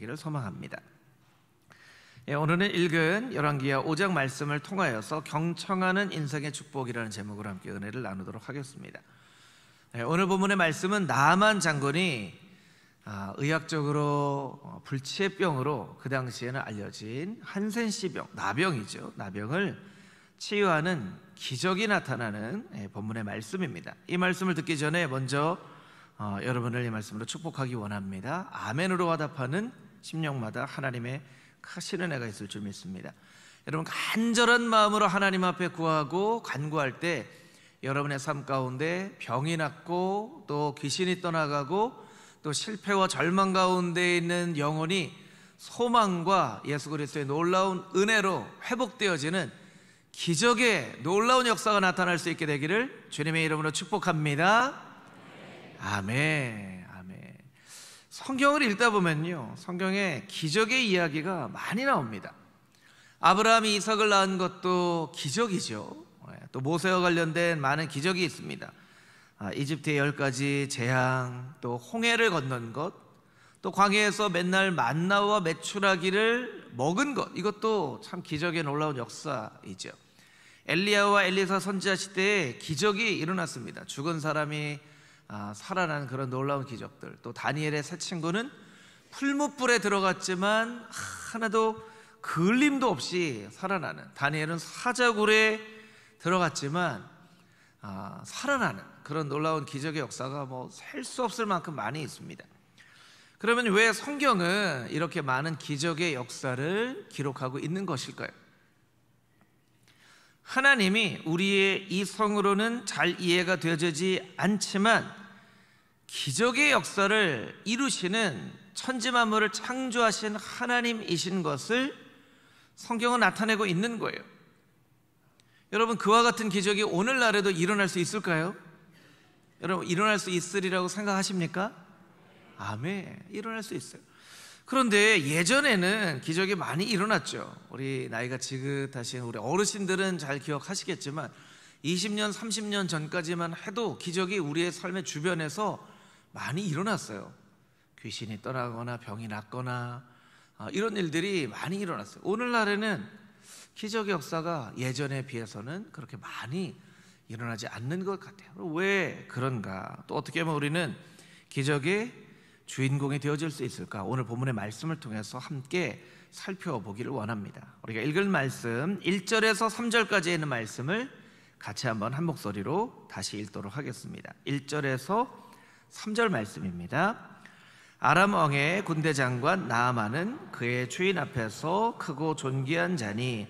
되기를 소망합니다. 오늘은 읽은 열왕기하 5장 말씀을 통하여서 경청하는 인생의 축복이라는 제목으로 함께 은혜를 나누도록 하겠습니다. 오늘 본문의 말씀은 나아만 장군이 의학적으로 불치병으로 그 당시에는 알려진 한센시병, 나병이죠. 나병을 치유하는 기적이 나타나는 본문의 말씀입니다. 이 말씀을 듣기 전에 먼저 여러분을 이 말씀으로 축복하기 원합니다. 아멘으로 화답하는 심령마다 하나님의 크신 은혜가 있을 줄 믿습니다. 여러분, 간절한 마음으로 하나님 앞에 구하고 간구할 때 여러분의 삶 가운데 병이 낫고 또 귀신이 떠나가고 또 실패와 절망 가운데 있는 영혼이 소망과 예수 그리스도의 놀라운 은혜로 회복되어지는 기적의 놀라운 역사가 나타날 수 있게 되기를 주님의 이름으로 축복합니다. 아멘. 아멘. 성경을 읽다 보면요, 성경에 기적의 이야기가 많이 나옵니다. 아브라함이 이삭을 낳은 것도 기적이죠. 또 모세와 관련된 많은 기적이 있습니다. 이집트의 10가지 재앙, 또 홍해를 건넌 것, 또 광야에서 맨날 만나와 메추라기를 먹은 것, 이것도 참 기적의 놀라운 역사이죠. 엘리야와 엘리사 선지자 시대에 기적이 일어났습니다. 죽은 사람이 살아난 그런 놀라운 기적들. 또 다니엘의 세 친구는 풀무불에 들어갔지만 하나도 그을림도 없이 살아나는, 다니엘은 사자굴에 들어갔지만 살아나는 그런 놀라운 기적의 역사가 셀 수 없을 만큼 많이 있습니다. 그러면 왜 성경은 이렇게 많은 기적의 역사를 기록하고 있는 것일까요? 하나님이 우리의 이성으로는 잘 이해가 되어지지 않지만 기적의 역사를 이루시는 천지만물을 창조하신 하나님이신 것을 성경은 나타내고 있는 거예요. 여러분, 그와 같은 기적이 오늘날에도 일어날 수 있을까요? 여러분, 일어날 수 있으리라고 생각하십니까? 아멘. 일어날 수 있어요. 그런데 예전에는 기적이 많이 일어났죠. 우리 나이가 지긋하신 우리 어르신들은 잘 기억하시겠지만 20년, 30년 전까지만 해도 기적이 우리의 삶의 주변에서 많이 일어났어요. 귀신이 떠나거나 병이 낫거나 이런 일들이 많이 일어났어요. 오늘날에는 기적의 역사가 예전에 비해서는 그렇게 많이 일어나지 않는 것 같아요. 왜 그런가? 또 어떻게 하면 우리는 기적의 주인공이 되어질 수 있을까? 오늘 본문의 말씀을 통해서 함께 살펴보기를 원합니다. 우리가 읽을 말씀 1절에서 3절까지 있는 말씀을 같이 한번 한 목소리로 다시 읽도록 하겠습니다. 1절에서 3절 말씀입니다. 아람 왕의 군대 장관 나아만은 그의 주인 앞에서 크고 존귀한 자니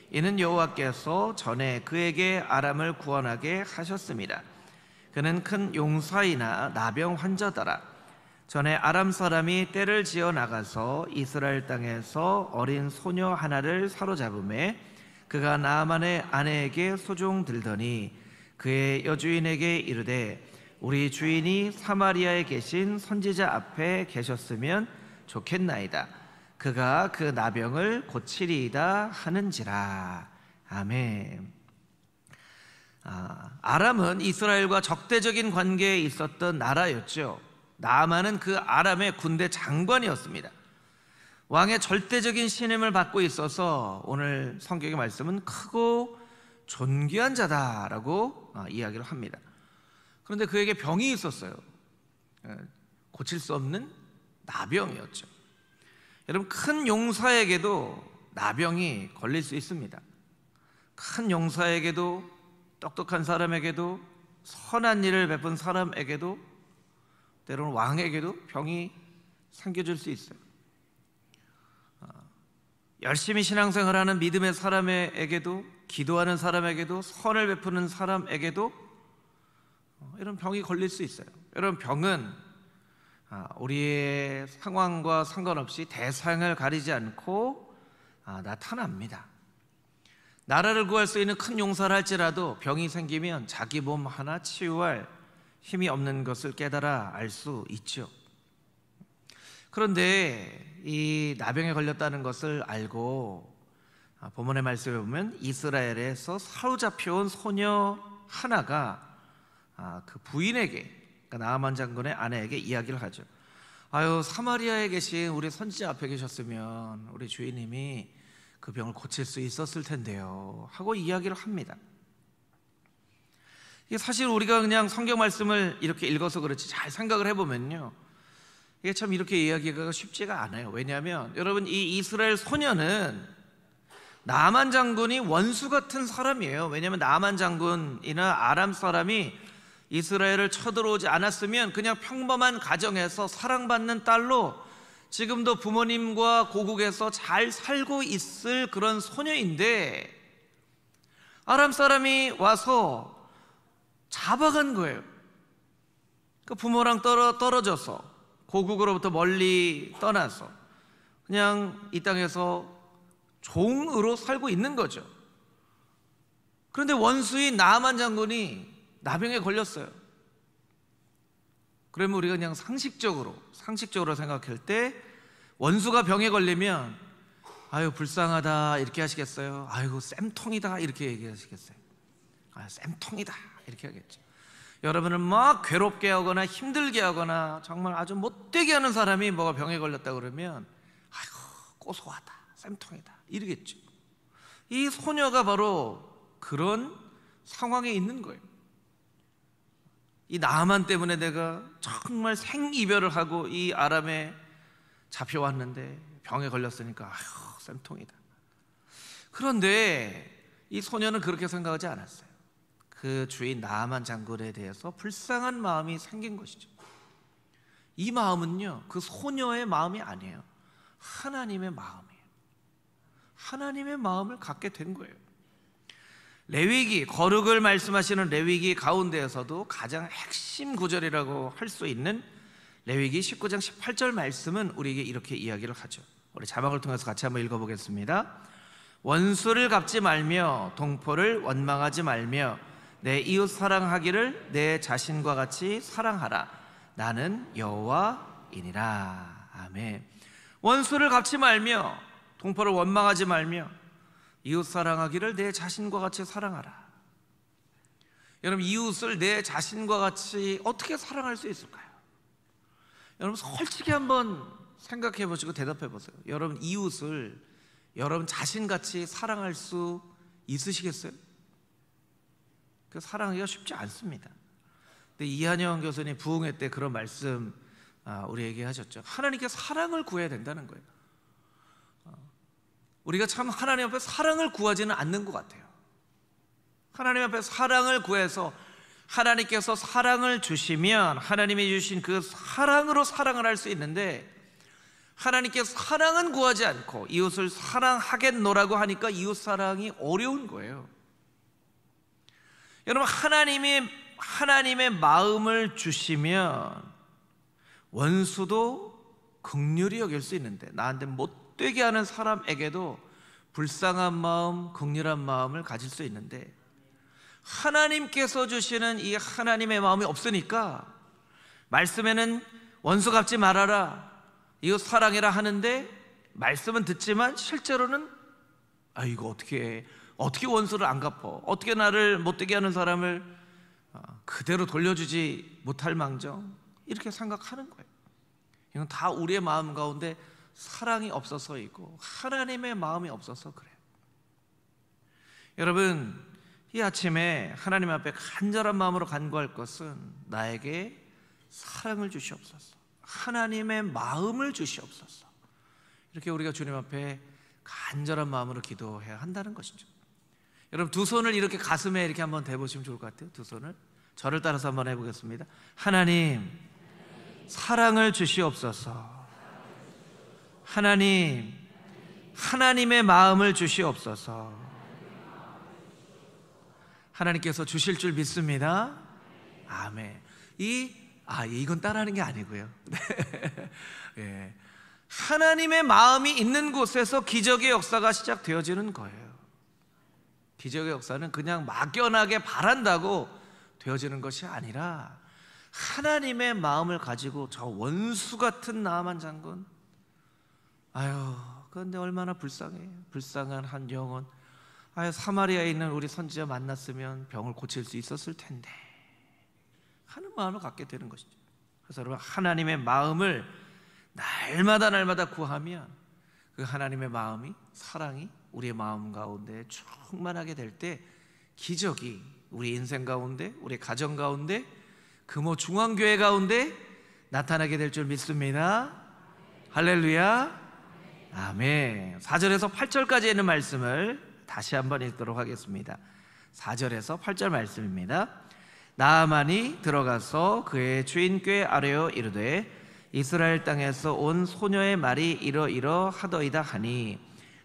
이는 여호와께서 전에 그에게 아람을 구원하게 하셨습니다. 그는 큰 용사이나 나병 환자더라. 전에 아람 사람이 떼를 지어 나가서 이스라엘 땅에서 어린 소녀 하나를 사로잡음에 그가 나아만의 아내에게 소종 들더니 그의 여주인에게 이르되 우리 주인이 사마리아에 계신 선지자 앞에 계셨으면 좋겠나이다. 그가 그 나병을 고치리이다 하는지라. 아멘. 아람은 이스라엘과 적대적인 관계에 있었던 나라였죠. 나아만은 그 아람의 군대 장관이었습니다. 왕의 절대적인 신임을 받고 있어서 오늘 성경의 말씀은 크고 존귀한 자다라고 이야기를 합니다. 그런데 그에게 병이 있었어요. 고칠 수 없는 나병이었죠. 여러분, 큰 용사에게도 나병이 걸릴 수 있습니다. 큰 용사에게도, 똑똑한 사람에게도, 선한 일을 베푼 사람에게도, 때로는 왕에게도 병이 생겨질 수 있어요. 열심히 신앙생활하는 믿음의 사람에게도, 기도하는 사람에게도, 선을 베푸는 사람에게도 이런 병이 걸릴 수 있어요. 여러분, 병은 우리의 상황과 상관없이 대상을 가리지 않고 나타납니다. 나라를 구할 수 있는 큰 용사를 할지라도 병이 생기면 자기 몸 하나 치유할 힘이 없는 것을 깨달아 알 수 있죠. 그런데 이 나병에 걸렸다는 것을 알고 본문의 말씀에 보면 이스라엘에서 사로잡혀온 소녀 하나가 그 부인에게, 그러니까 나아만 장군의 아내에게 이야기를 하죠. 아유, 사마리아에 계신 우리 선지자 앞에 계셨으면 우리 주인님이 그 병을 고칠 수 있었을 텐데요 하고 이야기를 합니다. 이게 사실 우리가 그냥 성경 말씀을 이렇게 읽어서 그렇지 잘 생각을 해보면요, 이게 참 이렇게 이야기가 쉽지가 않아요. 왜냐하면 여러분, 이 이스라엘 소녀는 나만 장군이 원수 같은 사람이에요. 왜냐하면 나만 장군이나 아람 사람이 이스라엘을 쳐들어오지 않았으면 그냥 평범한 가정에서 사랑받는 딸로 지금도 부모님과 고국에서 잘 살고 있을 그런 소녀인데, 아람 사람이 와서 잡아간 거예요. 그 부모랑 떨어져서 고국으로부터 멀리 떠나서 그냥 이 땅에서 종으로 살고 있는 거죠. 그런데 원수인 나아만 장군이 나병에 걸렸어요. 그러면 우리가 그냥 상식적으로 생각할 때 원수가 병에 걸리면 아유 불쌍하다 이렇게 하시겠어요? 아이고 쌤통이다 이렇게 얘기하시겠어요? 아 쌤통이다 이렇게 하겠죠. 여러분은 막 괴롭게 하거나 힘들게 하거나 정말 아주 못되게 하는 사람이 뭐가 병에 걸렸다 그러면 아이고 고소하다 쌤통이다 이러겠죠. 이 소녀가 바로 그런 상황에 있는 거예요. 이 나만 때문에 내가 정말 생이별을 하고 이 아람에 잡혀왔는데 병에 걸렸으니까 아휴 쌤통이다. 그런데 이 소녀는 그렇게 생각하지 않았어요. 그 주인 나아만 장군에 대해서 불쌍한 마음이 생긴 것이죠. 이 마음은요, 그 소녀의 마음이 아니에요. 하나님의 마음이에요. 하나님의 마음을 갖게 된 거예요. 레위기, 거룩을 말씀하시는 레위기 가운데에서도 가장 핵심 구절이라고 할 수 있는 레위기 19장 18절 말씀은 우리에게 이렇게 이야기를 하죠. 우리 자막을 통해서 같이 한번 읽어보겠습니다. 원수를 갚지 말며 동포를 원망하지 말며 내 이웃 사랑하기를 내 자신과 같이 사랑하라. 나는 여호와이니라. 아멘. 원수를 갚지 말며 동포를 원망하지 말며 이웃 사랑하기를 내 자신과 같이 사랑하라. 여러분, 이웃을 내 자신과 같이 어떻게 사랑할 수 있을까요? 여러분 솔직히 한번 생각해 보시고 대답해 보세요. 여러분 이웃을 여러분 자신같이 사랑할 수 있으시겠어요? 그 사랑하기가 쉽지 않습니다. 근데 이한영 교수님 부흥회 때 그런 말씀 우리에게 하셨죠. 하나님께 사랑을 구해야 된다는 거예요. 우리가 참 하나님 앞에 사랑을 구하지는 않는 것 같아요. 하나님 앞에 사랑을 구해서 하나님께서 사랑을 주시면 하나님이 주신 그 사랑으로 사랑을 할 수 있는데, 하나님께 사랑은 구하지 않고 이웃을 사랑하겠노라고 하니까 이웃 사랑이 어려운 거예요. 여러분, 하나님의 마음을 주시면 원수도 긍휼히 여길 수 있는데, 나한테 못되게 하는 사람에게도 불쌍한 마음, 긍휼한 마음을 가질 수 있는데, 하나님께서 주시는 이 하나님의 마음이 없으니까 말씀에는 원수 갚지 말아라, 이웃 사랑해라 하는데 말씀은 듣지만 실제로는 이거 어떻게 원수를 안 갚어, 어떻게 나를 못되게 하는 사람을 그대로 돌려주지 못할 망정, 이렇게 생각하는 거예요. 이건 다 우리의 마음 가운데 사랑이 없어서이고 하나님의 마음이 없어서 그래요. 여러분, 이 아침에 하나님 앞에 간절한 마음으로 간구할 것은 나에게 사랑을 주시옵소서, 하나님의 마음을 주시옵소서, 이렇게 우리가 주님 앞에 간절한 마음으로 기도해야 한다는 것이죠. 여러분 두 손을 이렇게 가슴에 이렇게 한번 대보시면 좋을 것 같아요. 두 손을 저를 따라서 한번 해보겠습니다. 하나님 사랑을 주시옵소서, 하나님 하나님의 마음을 주시옵소서. 하나님께서 주실 줄 믿습니다. 아멘. 이건 따라하는 게 아니고요. 네. 하나님의 마음이 있는 곳에서 기적의 역사가 시작되어지는 거예요. 기적의 역사는 그냥 막연하게 바란다고 되어지는 것이 아니라 하나님의 마음을 가지고 저 원수 같은 나아만 장군, 그런데 얼마나 불쌍해. 불쌍한 한 영혼, 사마리아에 있는 우리 선지자 만났으면 병을 고칠 수 있었을 텐데 하는 마음을 갖게 되는 것이죠. 그래서 여러분, 하나님의 마음을 날마다 구하면 그 하나님의 마음이, 사랑이 우리의 마음 가운데 충만하게 될 때 기적이 우리 인생 가운데, 우리 가정 가운데, 금호 중앙교회 가운데 나타나게 될 줄 믿습니다. 할렐루야. 아멘. 4절에서 8절까지 있는 말씀을 다시 한번 읽도록 하겠습니다. 4절에서 8절 말씀입니다. 나아만이 들어가서 그의 주인 꾀 아뢰어 이르되 이스라엘 땅에서 온 소녀의 말이 이러이러하더이다 하니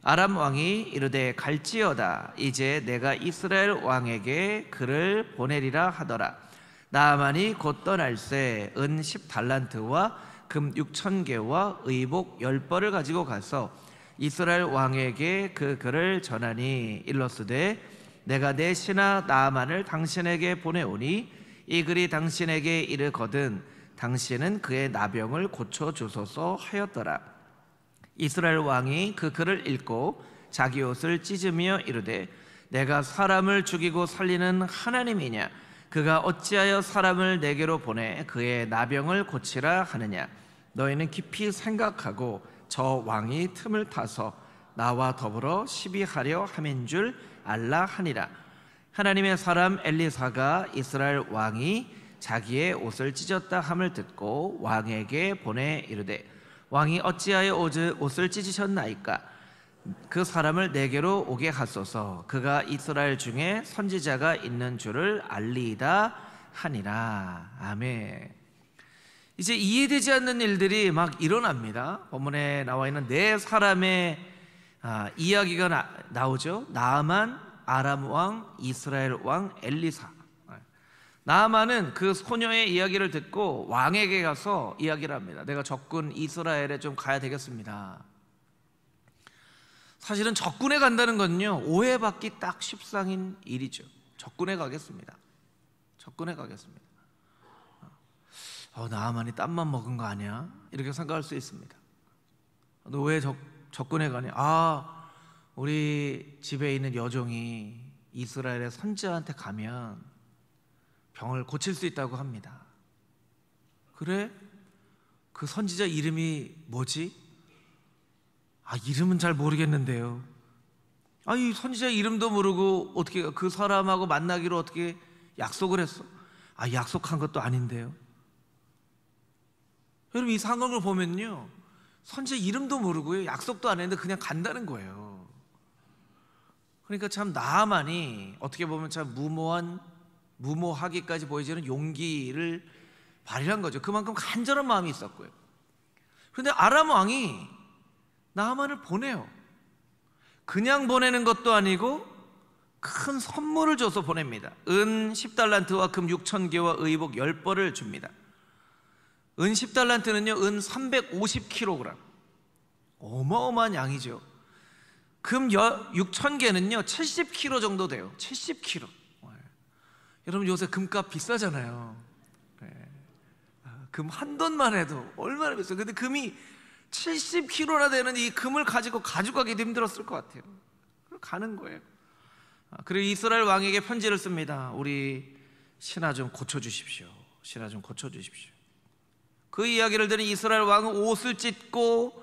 아람 왕이 이르되 갈지어다. 이제 내가 이스라엘 왕에게 그를 보내리라 하더라. 나아만이 곧 떠날새 은 10달란트와 금 6,000개와 의복 10벌을 가지고 가서 이스라엘 왕에게 그 글을 전하니 일러스되 내가 내 신하 나아만을 당신에게 보내오니 이 글이 당신에게 이르거든 당신은 그의 나병을 고쳐주소서 하였더라. 이스라엘 왕이 그 글을 읽고 자기 옷을 찢으며 이르되 내가 사람을 죽이고 살리는 하나님이냐? 그가 어찌하여 사람을 내게로 보내 그의 나병을 고치라 하느냐? 너희는 깊이 생각하고 저 왕이 틈을 타서 나와 더불어 시비하려 함인 줄 알라 하니라. 하나님의 사람 엘리사가 이스라엘 왕이 자기의 옷을 찢었다 함을 듣고 왕에게 보내 이르되 왕이 어찌하여 옷을 찢으셨나이까? 그 사람을 내게로 오게 하소서. 그가 이스라엘 중에 선지자가 있는 줄을 알리이다 하니라. 아멘. 이제 이해되지 않는 일들이 막 일어납니다. 본문에 나와 있는 네 사람의 이야기가 나오죠. 나아만, 아람 왕, 이스라엘 왕, 엘리사. 나아만은 그 소녀의 이야기를 듣고 왕에게 가서 이야기를 합니다. 내가 적군 이스라엘에 좀 가야 되겠습니다. 사실은 적군에 간다는 건요, 오해받기 딱 십상인 일이죠. 적군에 가겠습니다. 적군에 가겠습니다. 나아만이 땀만 먹은 거 아니야? 이렇게 생각할 수 있습니다. 너 왜 적군에 가냐? 우리 집에 있는 여종이 이스라엘의 선지자한테 가면 병을 고칠 수 있다고 합니다. 그래? 그 선지자 이름이 뭐지? 이름은 잘 모르겠는데요. 이 선지자 이름도 모르고 어떻게 그 사람하고 만나기로 어떻게 약속을 했어? 약속한 것도 아닌데요. 여러분, 이 상황을 보면요, 선지자 이름도 모르고요, 약속도 안 했는데 그냥 간다는 거예요. 그러니까 참 나아만이 어떻게 보면 참 무모하기까지 보여지는 용기를 발휘한 거죠. 그만큼 간절한 마음이 있었고요. 그런데 아람 왕이 나아만을 보내요. 그냥 보내는 것도 아니고 큰 선물을 줘서 보냅니다. 은 10달란트와 금 6,000개와 의복 10벌을 줍니다. 은 10달란트는요, 은 350kg, 어마어마한 양이죠. 금 6,000개는요 70kg 정도 돼요. 70kg. 여러분, 요새 금값 비싸잖아요. 금 한 돈만 해도 얼마나 비싸요. 근데 금이 70kg나 되는 이 금을 가지고 가져가기도 힘들었을 것 같아요. 가는 거예요. 그리고 이스라엘 왕에게 편지를 씁니다. 우리 신하 좀 고쳐주십시오. 신하 좀 고쳐주십시오. 그 이야기를 들은 이스라엘 왕은 옷을 찢고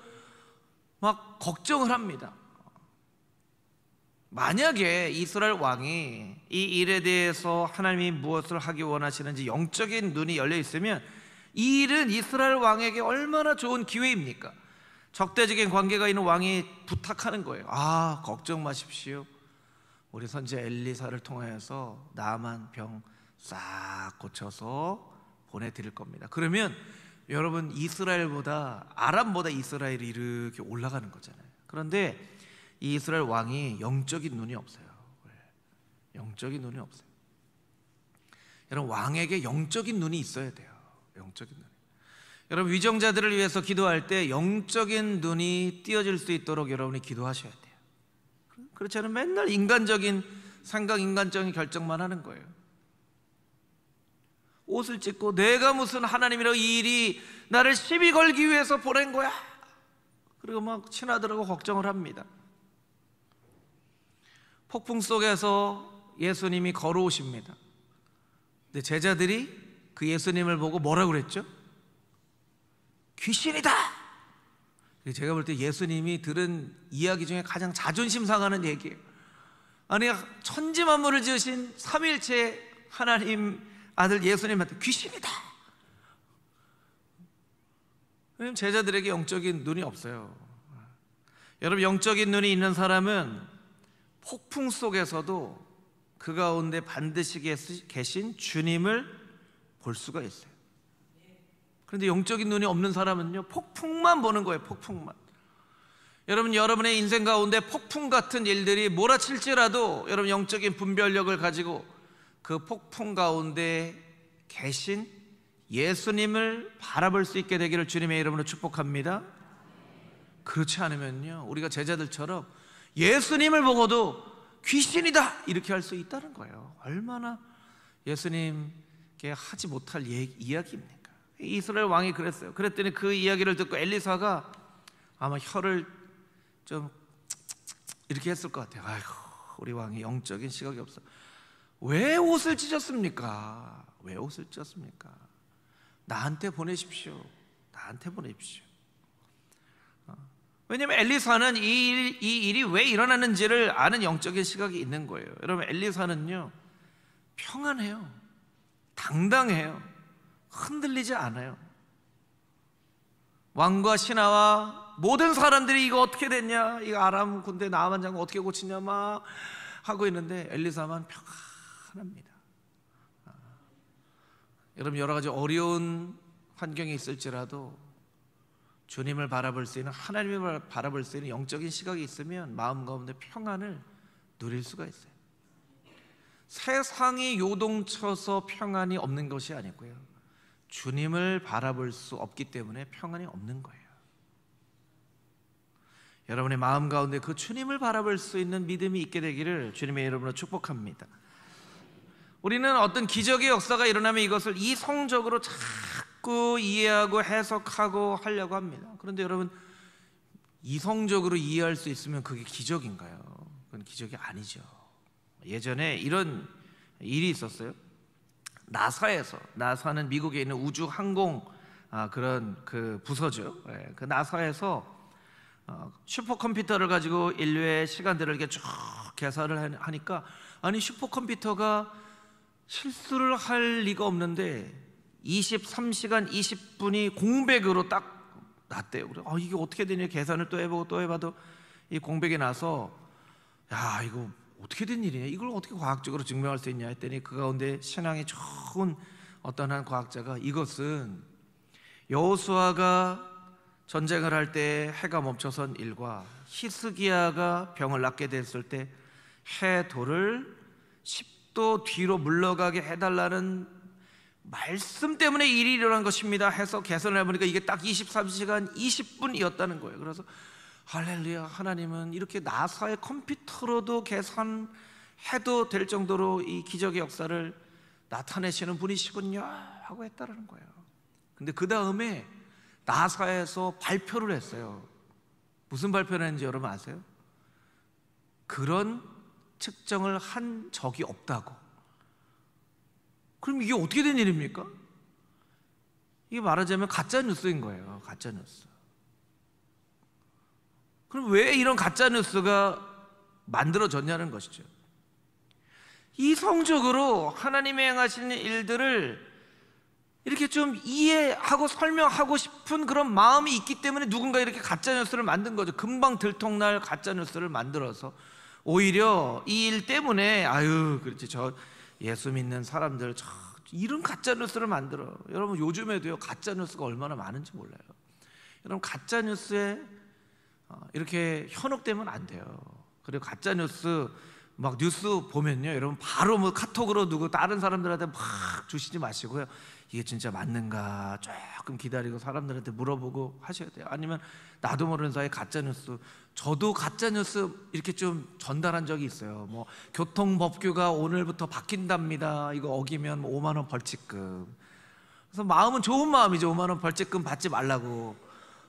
막 걱정을 합니다. 만약에 이스라엘 왕이 이 일에 대해서 하나님이 무엇을 하기 원하시는지 영적인 눈이 열려 있으면 이 일은 이스라엘 왕에게 얼마나 좋은 기회입니까? 적대적인 관계가 있는 왕이 부탁하는 거예요. 걱정 마십시오. 우리 선지자 엘리사를 통하여서 나아만 병 싹 고쳐서 보내드릴 겁니다. 그러면 여러분, 아람보다 이스라엘이 이렇게 올라가는 거잖아요. 그런데 이 이스라엘 왕이 영적인 눈이 없어요. 영적인 눈이 없어요. 여러분, 왕에게 영적인 눈이 있어야 돼요. 영적인 눈. 여러분, 위정자들을 위해서 기도할 때 영적인 눈이 띄어질 수 있도록 여러분이 기도하셔야 돼요. 그렇지 않으면 맨날 인간적인 생각, 인간적인 결정만 하는 거예요. 옷을 찢고 내가 무슨 하나님이라고 이 일이 나를 시비 걸기 위해서 보낸 거야? 그리고 막 친아들하고 걱정을 합니다. 폭풍 속에서 예수님이 걸어오십니다. 근데 제자들이 그 예수님을 보고 뭐라고 그랬죠? 귀신이다! 제가 볼 때 예수님이 들은 이야기 중에 가장 자존심 상하는 얘기예요. 아니, 천지 만물을 지으신 삼위일체 하나님 아들 예수님한테 귀신이다. 왜냐면 제자들에게 영적인 눈이 없어요. 여러분, 영적인 눈이 있는 사람은 폭풍 속에서도 그 가운데 반드시 계신 주님을 볼 수가 있어요. 그런데 영적인 눈이 없는 사람은요, 폭풍만 보는 거예요. 폭풍만. 여러분, 여러분의 인생 가운데 폭풍 같은 일들이 몰아칠지라도 여러분, 영적인 분별력을 가지고 그 폭풍 가운데 계신 예수님을 바라볼 수 있게 되기를 주님의 이름으로 축복합니다. 그렇지 않으면요, 우리가 제자들처럼 예수님을 보고도 귀신이다 이렇게 할 수 있다는 거예요. 얼마나 예수님께 하지 못할 이야기입니까? 이스라엘 왕이 그랬어요. 그랬더니 그 이야기를 듣고 엘리사가 아마 혀를 좀 이렇게 했을 것 같아요. 아이고, 우리 왕이 영적인 시각이 없어. 왜 옷을 찢었습니까? 왜 옷을 찢었습니까? 나한테 보내십시오. 나한테 보내십시오. 왜냐하면 엘리사는 이 일이 왜 일어나는지를 아는 영적인 시각이 있는 거예요. 여러분, 엘리사는요, 평안해요. 당당해요. 흔들리지 않아요. 왕과 신하와 모든 사람들이 이거 어떻게 됐냐, 이거 아람 군대 나아만 장군 어떻게 고치냐 막 하고 있는데 엘리사만 평안합니다. 여러분, 여러 가지 어려운 환경이 있을지라도 주님을 바라볼 수 있는, 하나님을 바라볼 수 있는 영적인 시각이 있으면 마음 가운데 평안을 누릴 수가 있어요. 세상이 요동쳐서 평안이 없는 것이 아니고요, 주님을 바라볼 수 없기 때문에 평안이 없는 거예요. 여러분의 마음 가운데 그 주님을 바라볼 수 있는 믿음이 있게 되기를 주님의 이름으로 축복합니다. 우리는 어떤 기적의 역사가 일어나면 이것을 이성적으로 자꾸 이해하고 해석하고 하려고 합니다. 그런데 여러분, 이성적으로 이해할 수 있으면 그게 기적인가요? 그건 기적이 아니죠. 예전에 이런 일이 있었어요. 나사는 미국에 있는 우주 항공 그런 그 부서죠. 그 나사에서 슈퍼컴퓨터를 가지고 인류의 시간들을 이렇게 쭉 계산을 하니까, 아니, 슈퍼컴퓨터가 실수를 할 리가 없는데 23시간 20분이 공백으로 딱 났대요. 그래, 이게 어떻게 되냐, 계산을 또 해보고 또 해봐도 이 공백이 나서, 야, 이거 어떻게 된 일이냐, 이걸 어떻게 과학적으로 증명할 수 있냐 했더니 그 가운데 신앙이 좋은 어떤 한 과학자가, 이것은 여호수아가 전쟁을 할 때 해가 멈춰선 일과 히스기야가 병을 낫게 됐을 때 해도를 10도 뒤로 물러가게 해달라는 말씀 때문에 일이 일어난 것입니다 해서 계산을 해보니까 이게 딱 23시간 20분이었다는 거예요. 그래서 할렐루야, 하나님은 이렇게 나사의 컴퓨터로도 계산해도 될 정도로 이 기적의 역사를 나타내시는 분이시군요 하고 했다는 거예요. 근데 그 다음에 나사에서 발표를 했어요. 무슨 발표를 했는지 여러분 아세요? 그런 측정을 한 적이 없다고. 그럼 이게 어떻게 된 일입니까? 이게 말하자면 가짜 뉴스인 거예요. 가짜 뉴스. 그럼 왜 이런 가짜 뉴스가 만들어졌냐는 것이죠. 이성적으로 하나님의 행하시는 일들을 이렇게 좀 이해하고 설명하고 싶은 그런 마음이 있기 때문에 누군가 이렇게 가짜 뉴스를 만든 거죠. 금방 들통날 가짜 뉴스를 만들어서 오히려 이 일 때문에, 아유, 그렇지, 저 예수 믿는 사람들 이런 가짜 뉴스를 만들어. 여러분, 요즘에도요, 가짜 뉴스가 얼마나 많은지 몰라요. 여러분, 가짜 뉴스에 이렇게 현혹되면 안 돼요. 그리고 가짜 뉴스 막 뉴스 보면요, 여러분 바로 뭐 카톡으로 누구 다른 사람들한테 막 주시지 마시고요, 이게 진짜 맞는가 조금 기다리고 사람들한테 물어보고 하셔야 돼요. 아니면 나도 모르는 사이에 가짜뉴스, 저도 가짜뉴스 이렇게 좀 전달한 적이 있어요. 뭐 교통법규가 오늘부터 바뀐답니다, 이거 어기면 5만 원 벌칙금. 그래서 마음은 좋은 마음이죠. 5만 원 벌칙금 받지 말라고.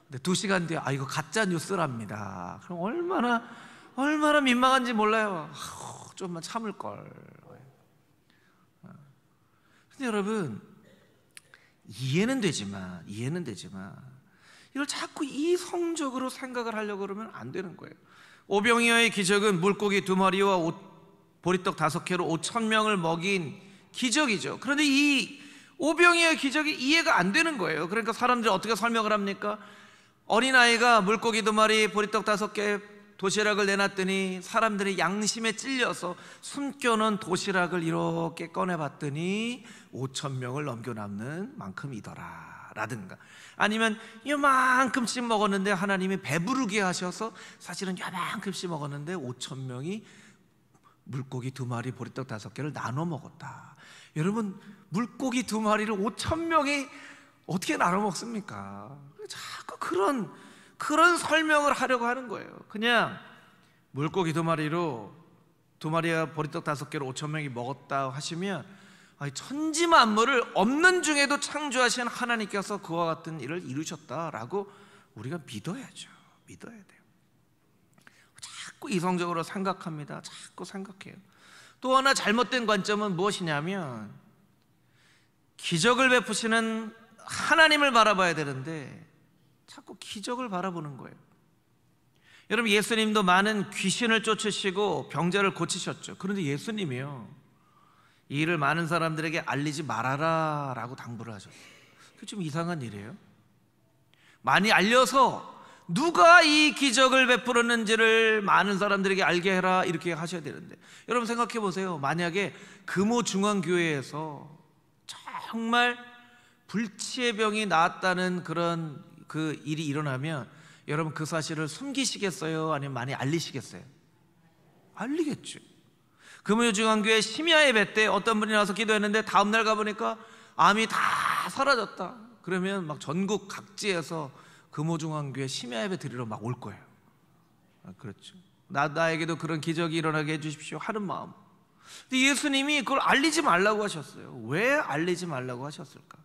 근데 2시간 뒤에 이거 가짜뉴스랍니다. 그럼 얼마나 민망한지 몰라요. 좀만 참을걸. 근데 여러분, 이해는 되지만 이걸 자꾸 이성적으로 생각을 하려고 그러면 안 되는 거예요. 오병이어의 기적은 물고기 2마리와 보리떡 5개로 5,000명을 먹인 기적이죠. 그런데 이 오병이어의 기적이 이해가 안 되는 거예요. 그러니까 사람들이 어떻게 설명을 합니까? 어린아이가 물고기 2마리, 보리떡 5개, 도시락을 내놨더니 사람들이 양심에 찔려서 숨겨놓은 도시락을 이렇게 꺼내봤더니 5,000명을 넘겨남는 만큼이더라 라든가, 아니면 요만큼씩 먹었는데 하나님이 배부르게 하셔서 사실은 요만큼씩 먹었는데 5,000명이 물고기 2마리, 보리떡 5개를 나눠 먹었다. 여러분, 물고기 2마리를 5,000명이 어떻게 나눠 먹습니까? 자꾸 그런 설명을 하려고 하는 거예요. 그냥 물고기 2마리로 2마리와 보리떡 5개로 5,000명이 먹었다 하시면, 천지 만물을 없는 중에도 창조하신 하나님께서 그와 같은 일을 이루셨다라고 우리가 믿어야죠. 믿어야 돼요. 자꾸 이성적으로 생각합니다. 자꾸 생각해요. 또 하나 잘못된 관점은 무엇이냐면, 기적을 베푸시는 하나님을 바라봐야 되는데 자꾸 기적을 바라보는 거예요. 여러분, 예수님도 많은 귀신을 쫓으시고 병자를 고치셨죠. 그런데 예수님이요, 이 일을 많은 사람들에게 알리지 말아라 라고 당부를 하셨어요. 그게 좀 이상한 일이에요. 많이 알려서 누가 이 기적을 베풀었는지를 많은 사람들에게 알게 해라, 이렇게 하셔야 되는데, 여러분 생각해 보세요. 만약에 금호중앙교회에서 정말 불치의 병이 나았다는 그런 그 일이 일어나면 여러분 그 사실을 숨기시겠어요? 아니면 많이 알리시겠어요? 알리겠죠. 금호중앙교회 심야 예배 때 어떤 분이 나와서 기도했는데 다음날 가보니까 암이 다 사라졌다. 그러면 막 전국 각지에서 금호중앙교회 심야 예배 드리러 막 올 거예요. 그렇죠. 나에게도 그런 기적이 일어나게 해주십시오 하는 마음. 근데 예수님이 그걸 알리지 말라고 하셨어요. 왜 알리지 말라고 하셨을까?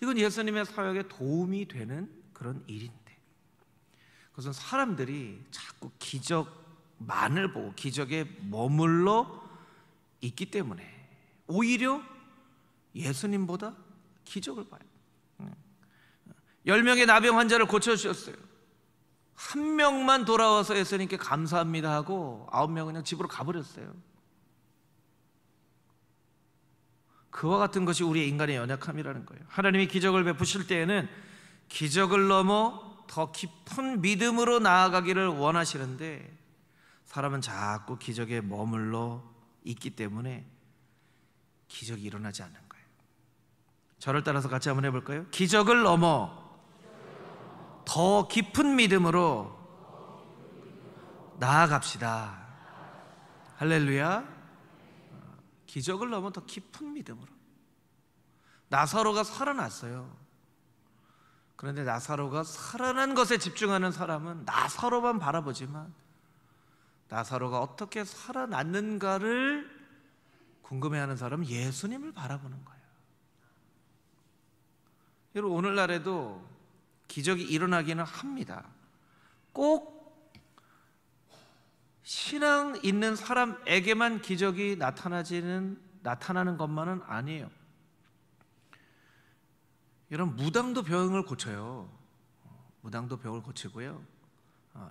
이건 예수님의 사역에 도움이 되는 그런 일인데, 그것은 사람들이 자꾸 기적만을 보고 기적에 머물러 있기 때문에 오히려 예수님보다 기적을 봐요. 10명의 나병 환자를 고쳐주셨어요. 한 명만 돌아와서 예수님께 감사합니다 하고 9명은 그냥 집으로 가버렸어요. 그와 같은 것이 우리의 인간의 연약함이라는 거예요. 하나님이 기적을 베푸실 때에는 기적을 넘어 더 깊은 믿음으로 나아가기를 원하시는데, 사람은 자꾸 기적에 머물러 있기 때문에 기적이 일어나지 않는 거예요. 저를 따라서 같이 한번 해볼까요? 기적을 넘어 더 깊은 믿음으로 나아갑시다. 할렐루야. 기적을 넘어 더 깊은 믿음으로. 나사로가 살아났어요. 그런데 나사로가 살아난 것에 집중하는 사람은 나사로만 바라보지만, 나사로가 어떻게 살아났는가를 궁금해하는 사람은 예수님을 바라보는 거예요. 여러분, 오늘날에도 기적이 일어나기는 합니다. 꼭 신앙 있는 사람에게만 기적이 나타나는 것만은 아니에요. 여러분, 무당도 병을 고쳐요. 무당도 병을 고치고요,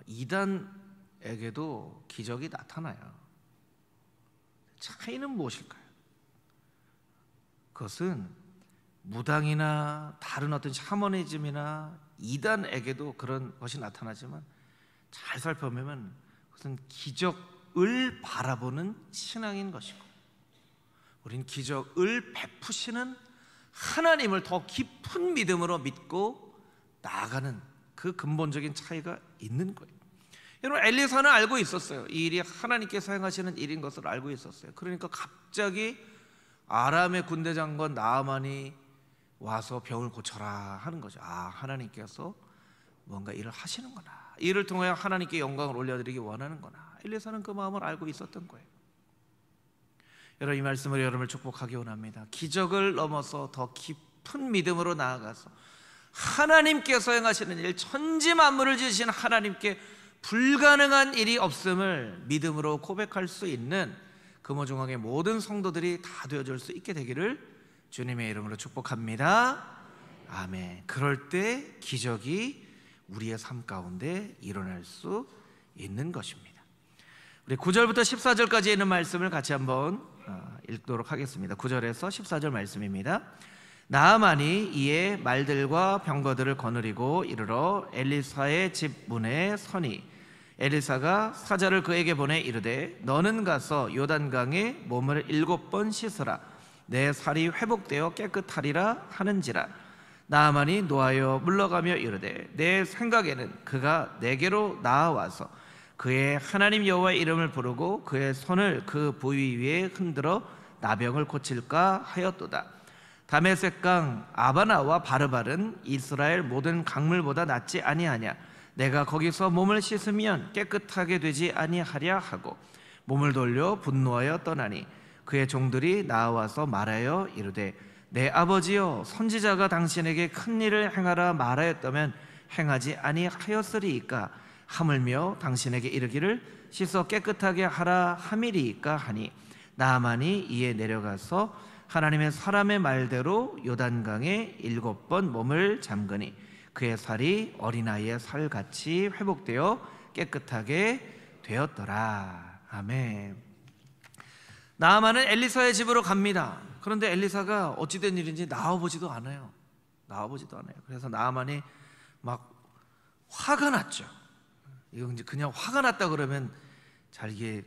이단에게도 기적이 나타나요. 차이는 무엇일까요? 그것은 무당이나 다른 어떤 샤머니즘이나 이단에게도 그런 것이 나타나지만, 잘 살펴보면 그것은 기적을 바라보는 신앙인 것이고, 우린 기적을 베푸시는 하나님을 더 깊은 믿음으로 믿고 나아가는 그 근본적인 차이가 있는 거예요. 여러분, 엘리사는 알고 있었어요. 이 일이 하나님께서 행하시는 일인 것을 알고 있었어요. 그러니까 갑자기 아람의 군대 장관 나아만이 와서 병을 고쳐라 하는 거죠. 하나님께서 뭔가 일을 하시는구나, 이를 통하여 하나님께 영광을 올려드리기 원하는구나. 엘리사는 그 마음을 알고 있었던 거예요. 여러분, 이 말씀을 여러분을 축복하기 원합니다. 기적을 넘어서 더 깊은 믿음으로 나아가서 하나님께서 행하시는 일, 천지 만물을 지으신 하나님께 불가능한 일이 없음을 믿음으로 고백할 수 있는 금호중앙의 모든 성도들이 다 되어줄 수 있게 되기를 주님의 이름으로 축복합니다. 아멘. 그럴 때 기적이 우리의 삶 가운데 일어날 수 있는 것입니다. 우리 9절부터 14절까지 있는 말씀을 같이 한번 읽도록 하겠습니다. 9절에서 14절 말씀입니다. 나아만이 이에 말들과 병거들을 거느리고 이르러 엘리사의 집 문에 서니 엘리사가 사자를 그에게 보내 이르되 너는 가서 요단강에 몸을 7번 씻으라 내 살이 회복되어 깨끗하리라 하는지라. 나아만이 노하여 물러가며 이르되 내 생각에는 그가 내게로 나아와서 그의 하나님 여호와의 이름을 부르고 그의 손을 그 부위 위에 흔들어 나병을 고칠까 하였도다. 다메섹강 아바나와 바르발은 이스라엘 모든 강물보다 낫지 아니하냐. 내가 거기서 몸을 씻으면 깨끗하게 되지 아니하랴 하고 몸을 돌려 분노하여 떠나니 그의 종들이 나와서 말하여 이르되 내 아버지여 선지자가 당신에게 큰 일을 행하라 말하였다면 행하지 아니하였으리이까. 하물며 당신에게 이르기를 씻어 깨끗하게 하라 함이리이까 하니 나아만이 이에 내려가서 하나님의 사람의 말대로 요단강에 7번 몸을 잠그니 그의 살이 어린아이의 살같이 회복되어 깨끗하게 되었더라. 아멘. 나아만은 엘리사의 집으로 갑니다. 그런데 엘리사가 어찌된 일인지 나와보지도 않아요. 그래서 나아만이 막 화가 났죠. 이거 이제 그냥 화가 났다 그러면 잘 이게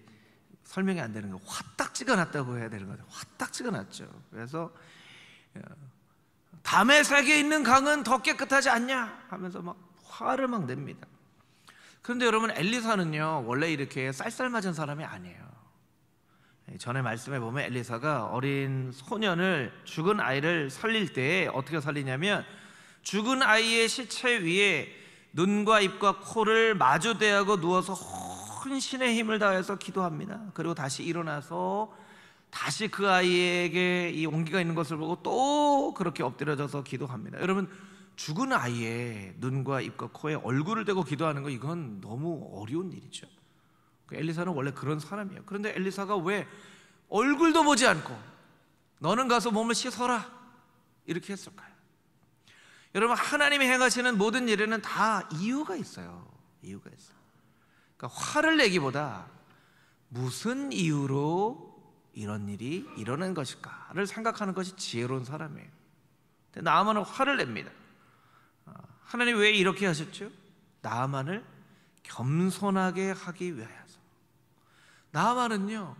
설명이 안 되는 거예요. 화딱지가 났다고 해야 되는 거죠. 화딱지가 났죠. 그래서 다메섹에 있는 강은 더 깨끗하지 않냐 하면서 막 화를 막 냅니다. 그런데 여러분, 엘리사는요 원래 이렇게 쌀쌀맞은 사람이 아니에요. 전에 말씀해 보면 엘리사가 어린 소년을, 죽은 아이를 살릴 때 어떻게 살리냐면 죽은 아이의 시체 위에 눈과 입과 코를 마주대하고 누워서 혼신의 힘을 다해서 기도합니다. 그리고 다시 일어나서 다시 그 아이에게 이 온기가 있는 것을 보고 또 그렇게 엎드려져서 기도합니다. 여러분, 죽은 아이의 눈과 입과 코에 얼굴을 대고 기도하는 거, 이건 너무 어려운 일이죠. 엘리사는 원래 그런 사람이에요. 그런데 엘리사가 왜 얼굴도 보지 않고 너는 가서 몸을 씻어라 이렇게 했을까요? 여러분, 하나님이 행하시는 모든 일에는 다 이유가 있어요. 이유가 있어요. 그러니까 화를 내기보다 무슨 이유로 이런 일이 일어난 것일까를 생각하는 것이 지혜로운 사람이에요. 근데 나아만은 화를 냅니다. 하나님 왜 이렇게 하셨죠? 나아만을 겸손하게 하기 위하여서. 나아만은요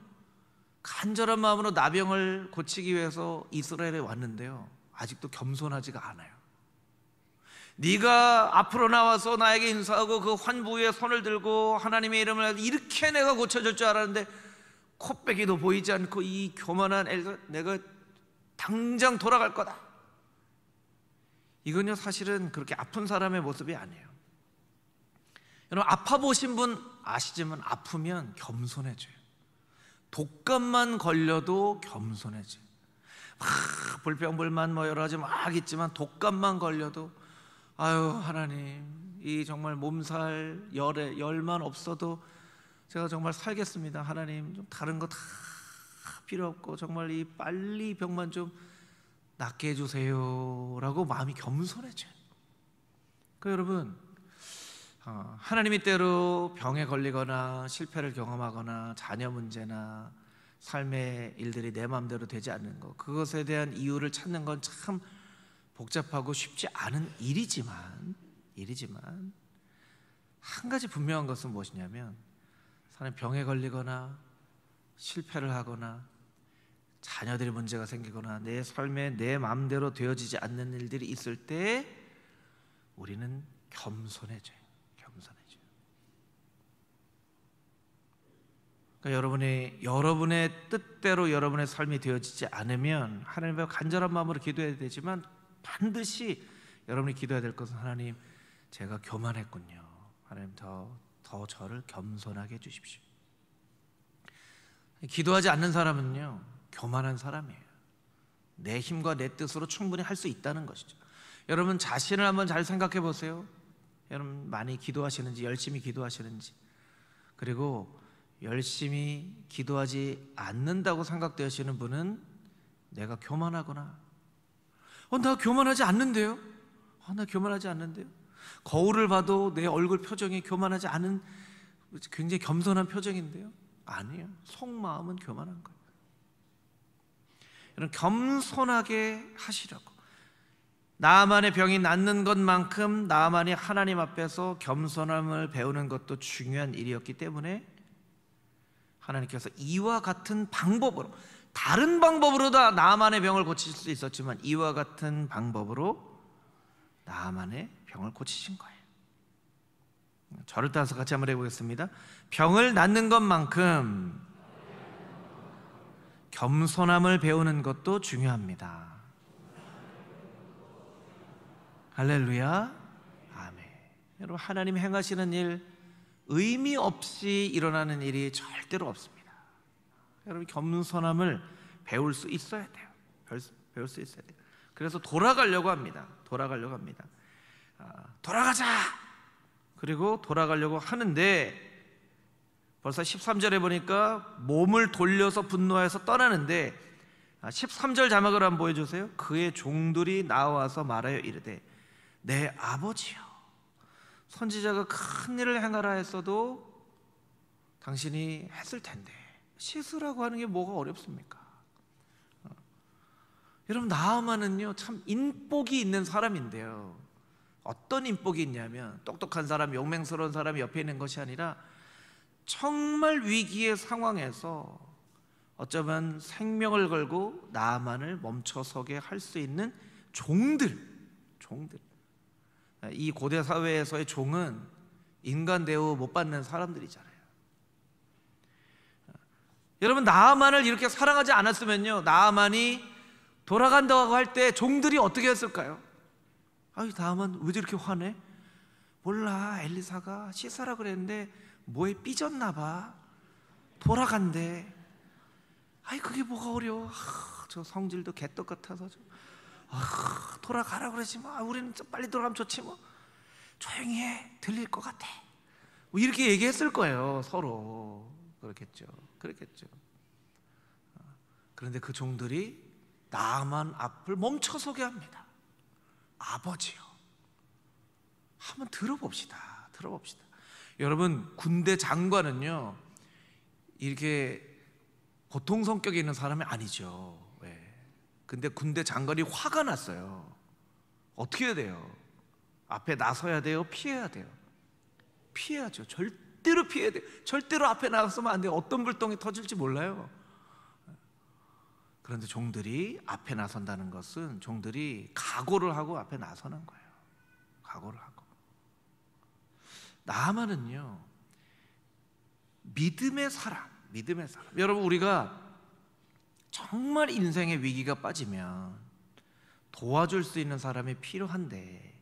간절한 마음으로 나병을 고치기 위해서 이스라엘에 왔는데요 아직도 겸손하지가 않아요. 네가 앞으로 나와서 나에게 인사하고 그 환부에 손을 들고 하나님의 이름을 해서 이렇게 내가 고쳐줄 줄 알았는데 코빼기도 보이지 않고 이 교만한 엘리사, 내가 당장 돌아갈 거다. 이건요 사실은 그렇게 아픈 사람의 모습이 아니에요. 여러분, 아파 보신 분 아시지만 아프면 겸손해져요. 독감만 걸려도 겸손해져요. 막 불평불만 뭐 여러 가지 막 있지만 독감만 걸려도 아유 하나님, 이 정말 몸살 열만 없어도 제가 정말 살겠습니다. 하나님, 좀 다른 거 다 필요 없고 정말 이 빨리 병만 좀 낫게 해주세요 라고 마음이 겸손해져요. 그러니까 여러분, 하나님이 때로 병에 걸리거나 실패를 경험하거나 자녀 문제나 삶의 일들이 내 마음대로 되지 않는 것, 그것에 대한 이유를 찾는 건 참 복잡하고 쉽지 않은 일이지만 한 가지 분명한 것은 무엇이냐면, 사람이 병에 걸리거나 실패를 하거나 자녀들의 문제가 생기거나 내 삶에 내 마음대로 되어지지 않는 일들이 있을 때 우리는 겸손해져요. 그러니까 여러분의 뜻대로 여러분의 삶이 되어지지 않으면 하나님 앞에 간절한 마음으로 기도해야 되지만 반드시 여러분이 기도해야 될 것은, 하나님, 제가 교만했군요. 하나님 더 저를 겸손하게 해주십시오. 기도하지 않는 사람은요 교만한 사람이에요. 내 힘과 내 뜻으로 충분히 할 수 있다는 것이죠. 여러분 자신을 한번 잘 생각해 보세요. 여러분 많이 기도하시는지, 열심히 기도하시는지, 그리고 열심히 기도하지 않는다고 생각되시는 분은 내가 교만하구나, 나 교만하지 않는데요? 나 교만하지 않는데요. 거울을 봐도 내 얼굴 표정이 교만하지 않은 굉장히 겸손한 표정인데요. 아니에요. 속마음은 교만한 거예요. 여러분, 겸손하게 하시라고. 나만의 병이 낫는 것만큼 나만이 하나님 앞에서 겸손함을 배우는 것도 중요한 일이었기 때문에 하나님께서 이와 같은 방법으로, 다른 방법으로도 나만의 병을 고칠 수 있었지만 이와 같은 방법으로 나만의 병을 고치신 거예요. 저를 따라서 같이 한번 해보겠습니다. 병을 낫는 것만큼 겸손함을 배우는 것도 중요합니다. 할렐루야. 아멘. 여러분, 하나님 행하시는 일, 의미 없이 일어나는 일이 절대로 없습니다. 여러분, 겸손함을 배울 수 있어야 돼요. 배울 수 있어야 돼요. 그래서 돌아가려고 합니다. 돌아가자. 그리고 돌아가려고 하는데 벌써 13절에 보니까 몸을 돌려서 분노해서 떠나는데 13절 자막을 한번 보여주세요. 그의 종들이 나와서 말하여 이르되 내 아버지여, 선지자가 큰 일을 행하라 했어도 당신이 했을 텐데 씻으라고 하는 게 뭐가 어렵습니까? 여러분, 나아만은요 참 인복이 있는 사람인데요, 어떤 인복이 있냐면 똑똑한 사람, 용맹스러운 사람이 옆에 있는 것이 아니라 정말 위기의 상황에서 어쩌면 생명을 걸고 나아만을 멈춰서게 할 수 있는 종들. 이 고대 사회에서의 종은 인간 대우 못 받는 사람들이잖아요. 여러분, 나아만을 이렇게 사랑하지 않았으면요, 나아만이 돌아간다고 할 때 종들이 어떻게 했을까요? 아유, 나아만 왜 저렇게 화내? 몰라, 엘리사가 씻으라 그랬는데 뭐에 삐졌나 봐. 돌아간대. 아이, 그게 뭐가 어려워. 저 성질도 개떡 같아서 돌아가라 그러지 뭐. 우리는 좀 빨리 돌아가면 좋지 뭐. 조용히 해, 들릴 것 같아. 뭐 이렇게 얘기했을 거예요. 서로 그렇겠죠. 그런데 그 종들이 나아만 앞을 멈춰서게 합니다. 아버지요. 한번 들어봅시다. 여러분, 군대 장관은요 이렇게 보통 성격이 있는 사람이 아니죠. 근데 군대 장관이 화가 났어요. 어떻게 해야 돼요? 앞에 나서야 돼요? 피해야 돼요? 피해야죠. 절대로 피해야 돼요. 절대로 앞에 나서면 안 돼요. 어떤 불똥이 터질지 몰라요. 그런데 종들이 앞에 나선다는 것은 종들이 각오를 하고 앞에 나서는 거예요. 각오를 하고. 나아만은요 믿음의 사람. 여러분, 우리가 정말 인생의 위기가 빠지면 도와줄 수 있는 사람이 필요한데,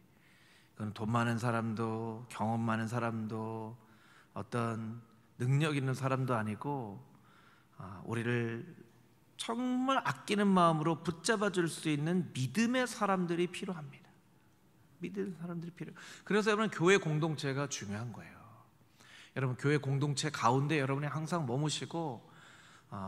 그건 돈 많은 사람도 경험 많은 사람도 어떤 능력 있는 사람도 아니고 우리를 정말 아끼는 마음으로 붙잡아 줄 수 있는 믿음의 사람들이 필요합니다. 믿음의 사람들이 필요해요. 그래서 여러분, 교회 공동체가 중요한 거예요. 여러분, 교회 공동체 가운데 여러분이 항상 머무시고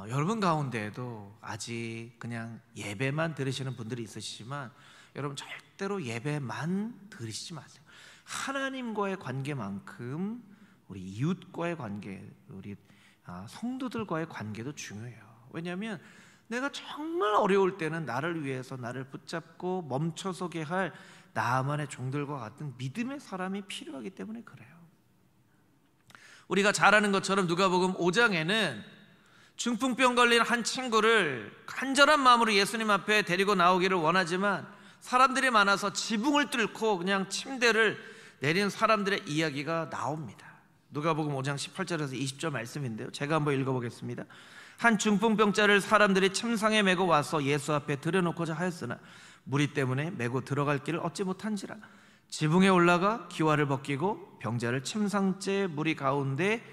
여러분 가운데에도 아직 그냥 예배만 들으시는 분들이 있으시지만 여러분, 절대로 예배만 들으시지 마세요. 하나님과의 관계만큼 우리 이웃과의 관계, 우리 성도들과의 관계도 중요해요. 왜냐하면 내가 정말 어려울 때는 나를 위해서 나를 붙잡고 멈춰서게 할 나만의 종들과 같은 믿음의 사람이 필요하기 때문에 그래요. 우리가 잘 아는 것처럼 누가복음 5장에는 중풍병 걸린 한 친구를 간절한 마음으로 예수님 앞에 데리고 나오기를 원하지만 사람들이 많아서 지붕을 뚫고 그냥 침대를 내린 사람들의 이야기가 나옵니다. 누가복음 5장 18절에서 20절 말씀인데요, 제가 한번 읽어보겠습니다. 한 중풍병자를 사람들이 침상에 메고 와서 예수 앞에 들여놓고자 하였으나 무리 때문에 메고 들어갈 길을 얻지 못한지라 지붕에 올라가 기와를 벗기고 병자를 침상째 무리 가운데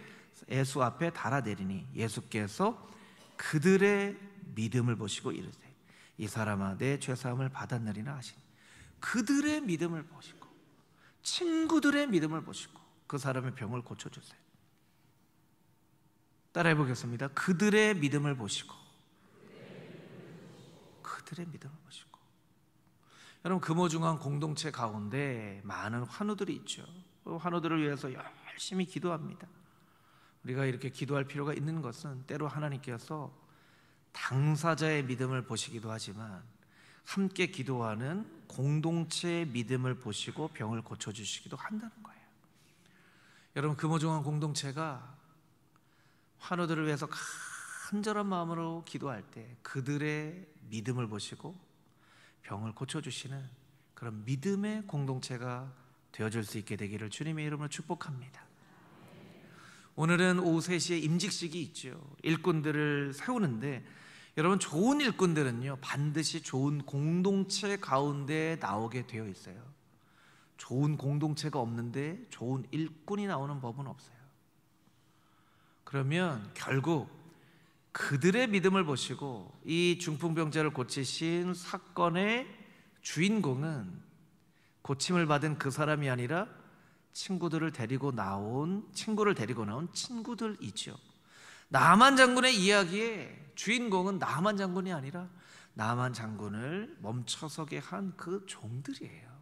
예수 앞에 달아내리니 예수께서 그들의 믿음을 보시고 이르되 이 사람아 내 죄사함을 받았느니라 하시니, 그들의 믿음을 보시고 친구들의 믿음을 보시고 그 사람의 병을 고쳐주세요. 따라해 보겠습니다. 그들의 믿음을 보시고. 여러분, 금호중앙 공동체 가운데 많은 환우들이 있죠. 환우들을 위해서 열심히 기도합니다. 우리가 이렇게 기도할 필요가 있는 것은 때로 하나님께서 당사자의 믿음을 보시기도 하지만 함께 기도하는 공동체의 믿음을 보시고 병을 고쳐주시기도 한다는 거예요. 여러분, 금호중앙 공동체가 환우들을 위해서 간절한 마음으로 기도할 때 그들의 믿음을 보시고 병을 고쳐주시는 그런 믿음의 공동체가 되어줄 수 있게 되기를 주님의 이름으로 축복합니다. 오늘은 오후 3시에 임직식이 있죠. 일꾼들을 세우는데, 여러분, 좋은 일꾼들은요 반드시 좋은 공동체 가운데 나오게 되어 있어요. 좋은 공동체가 없는데 좋은 일꾼이 나오는 법은 없어요. 그러면 결국 그들의 믿음을 보시고 이 중풍병자를 고치신 사건의 주인공은 고침을 받은 그 사람이 아니라 친구를 데리고 나온 친구들이죠. 나만 장군의 이야기의 주인공은 나만 장군이 아니라 나만 장군을 멈춰서게 한 그 종들이에요.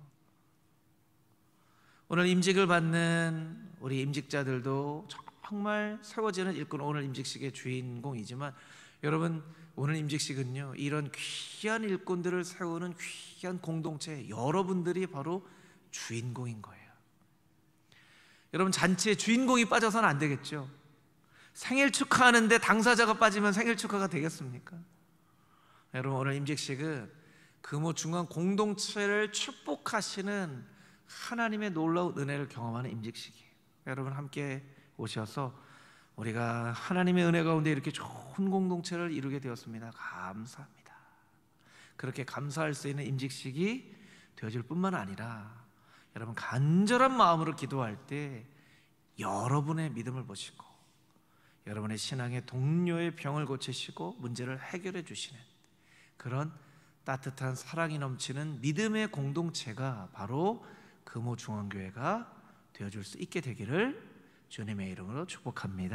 오늘 임직을 받는 우리 임직자들도 정말 세워지는 일꾼, 오늘 임직식의 주인공이지만, 여러분, 오늘 임직식은요 이런 귀한 일꾼들을 세우는 귀한 공동체, 여러분들이 바로 주인공인 거예요. 여러분, 잔치에 주인공이 빠져서는 안 되겠죠. 생일 축하하는데 당사자가 빠지면 생일 축하가 되겠습니까? 여러분, 오늘 임직식은 금호중앙 공동체를 축복하시는 하나님의 놀라운 은혜를 경험하는 임직식이에요. 여러분, 함께 오셔서 우리가 하나님의 은혜 가운데 이렇게 좋은 공동체를 이루게 되었습니다. 감사합니다. 그렇게 감사할 수 있는 임직식이 되어질 뿐만 아니라, 여러분, 간절한 마음으로 기도할 때 여러분의 믿음을 보시고 여러분의 신앙의 동료의 병을 고치시고 문제를 해결해 주시는 그런 따뜻한 사랑이 넘치는 믿음의 공동체가 바로 금호중앙교회가 되어줄 수 있게 되기를 주님의 이름으로 축복합니다.